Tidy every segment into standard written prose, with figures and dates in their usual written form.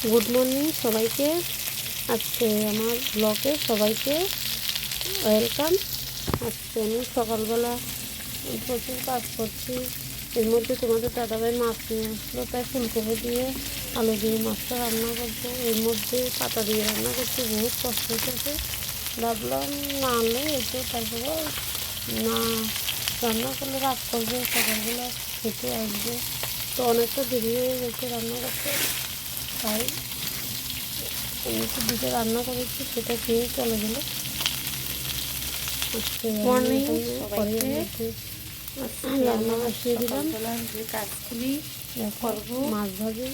Good morning সবাইকে। আজকে আমার ব্লগে সবাইকে ওয়েলকাম। আজকে আমি সকালবেলা প্রচুর কাজ করছি। এর মধ্যে তোমাদের দাদাভাই মাছ নিয়ে আসলো, তাই ফুলকপি দিয়ে আলু দিয়ে মাছটা রান্না করবো। এর মধ্যে পাতা দিয়ে রান্না করছি, বহুত কষ্ট হয়েছে। ভাবলাম না আনলে এসে তারপরে না রান্না করলে রাগ করবে, সকালবেলা খেতে আসবে, তো অনেকটা দেরি হয়ে গেছে রান্না করতে। তাই আমি তো দুটো রান্না করেছি, সেটা খেয়েই চলে গেল। মর্নিং সবাইকে। রান্না বসিয়ে দিলাম, যে কাজগুলি করবো মাছ ভাজি,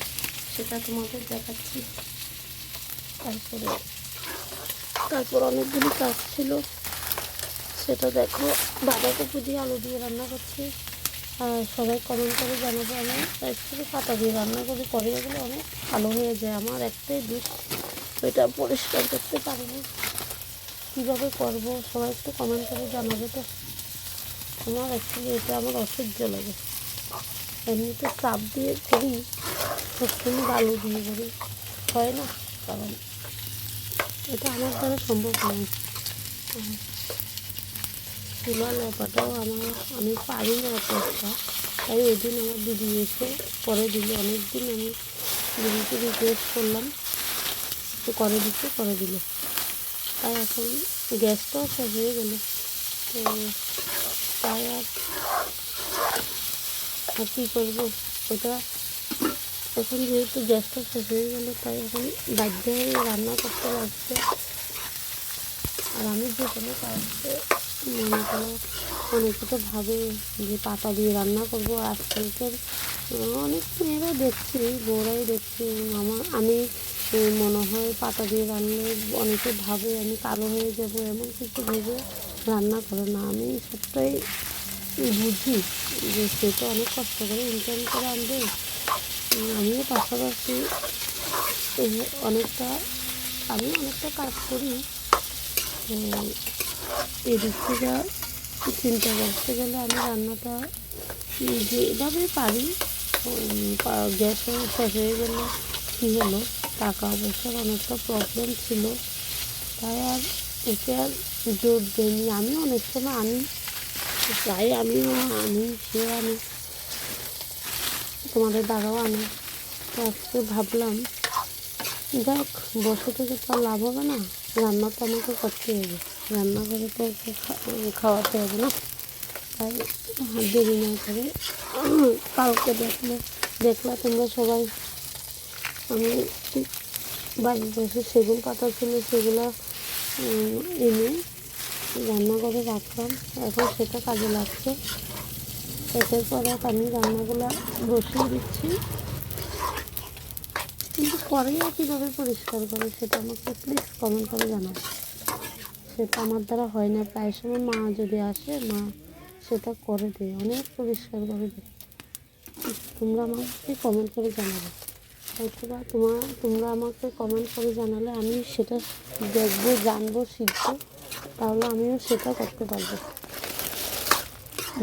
সেটা তোমাদের দেখাচ্ছি। তারপর অনেকগুলি কাজ ছিল, সেটা দেখো। বাঁধাকপি দিয়ে আলু দিয়ে রান্না করছি। আর সবাই কমেন্ট করে জানাবো, আমি শুধু পাতা দিয়ে রান্না করি, করে এগুলো অনেক ভালো হয়ে যায়। আমার একটাই দুধ, এটা পরিষ্কার করতে পারি না, কীভাবে করবো সবাই একটু কমেন্ট করে জানাবে। তো আমার অ্যাকচুয়ালি এটা আমার অসহ্য লাগে। এমনিতে চাপ দিয়ে করি, সবসময় আলু দিয়ে করি, হয় না, কারণ এটা আমার দ্বারা সম্ভব নয়। চুলা লেপাটাও আমি পারি না এত একটা। তাই ওই দিন আমার দিদি এসে করে দিল, অনেকদিন আমি দিদিকে রিকোয়েস্ট করলাম, তো করে দিল। তাই এখন গ্যাসটাও শেষ হয়ে গেল, তো তাই আর কী করবো। ওটা এখন যেহেতু গ্যাসটা শেষ হয়ে গেল, তাই এখন বাধ্য হয়ে রান্না করতে লাগছে। আর আমি যে কোনো কাজকে মনে করো, অনেকে তো ভাবে যে পাতা দিয়ে রান্না করবো। আজকালকার অনেক মেয়েরা দেখছি, বউরাই দেখছি, আমি মনে হয় পাতা দিয়ে রান্নালে অনেকে ভাবে আমি কালো হয়ে যাব, এমন কিছু ভেবে রান্না করে না। আমি সবটাই বুঝি যে সে তো অনেক কষ্ট করে ইনকাম করে আনবে। আমিও পাশাপাশি অনেকটা কাজ করি। এদিক থেকে চিন্তা করতে গেলে আমি রান্নাটা যেভাবে পারি। গ্যাস শেষ হয়ে গেলে কী হলো, টাকা পয়সার অনেকটা প্রবলেম ছিল, তাই আর এতে আর জোর দেয়নি। আমি অনেক সময় আনি, প্রায় আমিও আনি, সেও আনি, তোমাদের দাদাও আনে। তো আজকে ভাবলাম যাক, বসে থেকে তো আর লাভ হবে না, রান্না তো আমাকে করতে হবে, রান্না করে তো খাওয়াতে হবে না। তাই দেরি না করে কালকে দেখলা তোমরা সবাই, আমি বাড়ির পাশে সেগুন পাতা ছিল, সেগুলো এনে রান্না করে রাখলাম, এখন সেটা কাজে লাগছে। এটার পরে আমি রান্নাগুলো বসিয়ে দিচ্ছি, কিন্তু কড়াইয়া কীভাবে পরিষ্কার করে সেটা আমাকে প্লিজ কমেন্ট করে জানাও। সেটা আমার দ্বারা হয় না। প্রায় সময় মা যদি আসে, মা সেটা করে দেয়, অনেক পরিষ্কার করে দেয়। তোমরা আমাকে কমেন্ট করে জানাবে, অথবা তোমরা আমাকে কমেন্ট করে জানালে আমি সেটা দেখবো, জানবো, শিখবো, তাহলে আমিও সেটা করতে পারবো।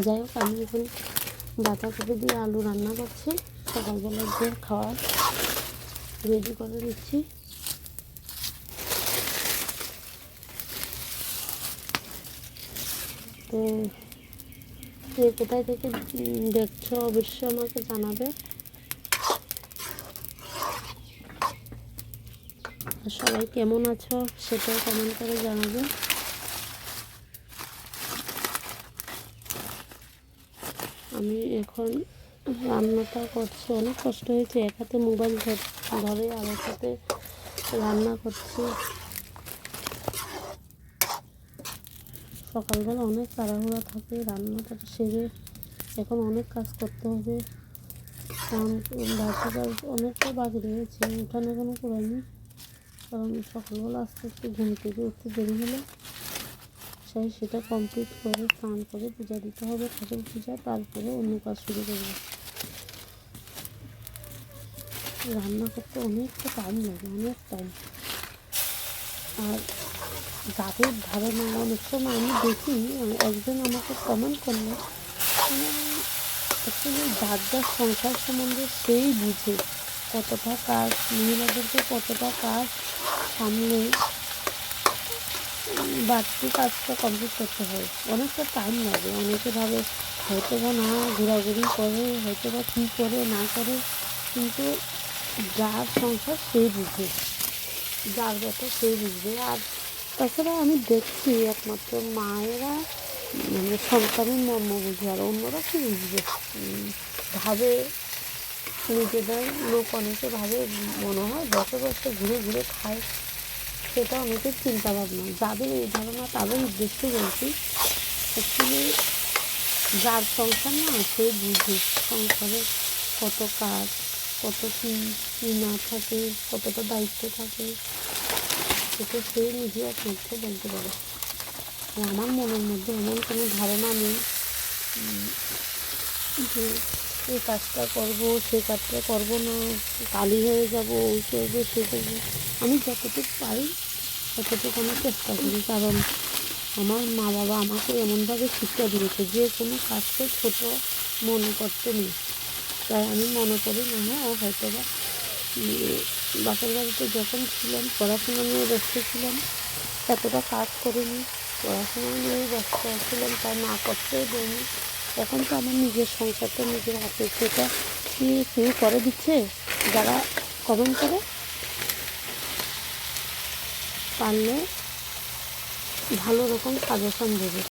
যাই হোক, আমি এখন বাঁধাকপি দিয়ে আলু রান্না করছি, সকালবেলার যে খাওয়ার রেডি করে নিচ্ছি। তো কে কোথায় থেকে দেখছো অবশ্যই আমাকে জানাবে। আর সবাই কেমন আছো সেটাও কমেন্ট করে জানাবে। আমি এখন রান্নাটা করছি, অনেক কষ্ট হয়েছে, এক হাতে মোবাইল ধরে আর এক হাতে রান্না করছি। সকালবেলা অনেক তাড়াহুড়া থাকে, রান্নাটা সেরে এখন অনেক কাজ করতে হবে। বাকি কাজ অনেকটা বাকি রয়েছে, উঠানে এখনো করিনি, কারণ সকালবেলা আস্তে আস্তে ঘুম থেকে উঠতে দেরি হলে সেটা কমপ্লিট করে স্নান করে পূজা দিতে হবে, ঠাকুর পূজা, তারপরে অন্য কাজ শুরু করবো। রান্না করতে অনেকটা টাইম লাগে, অনেক টাইম। আর যাদের ধারণা, অনেক সময় আমি দেখি একজন আমাকে কমেন্ট করলো, অ্যাকচুয়ালি যার সংসার সম্বন্ধে সেই বুঝে, কতটা কাজ, মহিলাদেরকে কতটা কাজ সামলে বাড়তি কাজটা কমপ্লিট করতে হয়। অনেকটা টাইম লাগে। অনেকে ভাবে হয়তো বা না ঘোরাঘুরি করে, হয়তো বা কী করে না করে, কিন্তু যার সংসার সেই বুঝে, যার ব্যাপার সেই বুঝবে। আর তাছাড়া আমি দেখছি একমাত্র মায়েরা মানে সংসারের মর্ম বুঝে, আর অন্যরা কী বুঝবে। ভাবে নিজেদের লোক অনেকে ভাবে মনে হয় বসে বসে ঘুরে ঘুরে খায়, সেটা অনেকের চিন্তা ভাবনা। যাদের এই ধারণা তাদের উদ্দেশ্যে বলছি, অ্যাকচুয়ালি যার সংসার না সে বুঝে সংসারে কত কাজ, কত কী কী না থাকে, কতটা দায়িত্ব থাকে, সেটা সে নিজে একমাত্র বলতে পারে। আর আমার মনের মধ্যে এমন কোনো ধারণা নেই যে এই কাজটা করবো, সেই কাজটা করবো না, কালি হয়ে যাবো, ওই করবো সে করবো। আমি যতটুকু পারি ততটুকু আমি চেষ্টা করি, কারণ আমার মা বাবা আমাকে এমনভাবে শিক্ষা দিয়েছে যে কোনো কাজকে ছোটো মনে করতে নেই। তাই আমি মনে করি না হয় ও হয়তো বা বাপের বাড়িতে যখন ছিলাম পড়াশোনা নিয়ে ব্যস্ত ছিলাম, এতটা কাজ করিনি, পড়াশোনা নিয়েই ব্যস্ত ছিলাম, তাই না করতেই দেয়নি। এখন তো আমার নিজের সংসারটা নিজের হাতে, সেটা কি কেউ করে দিচ্ছে? যারা কমেন্ট করে পারলে ভালো রকম সাজেশন দেবে।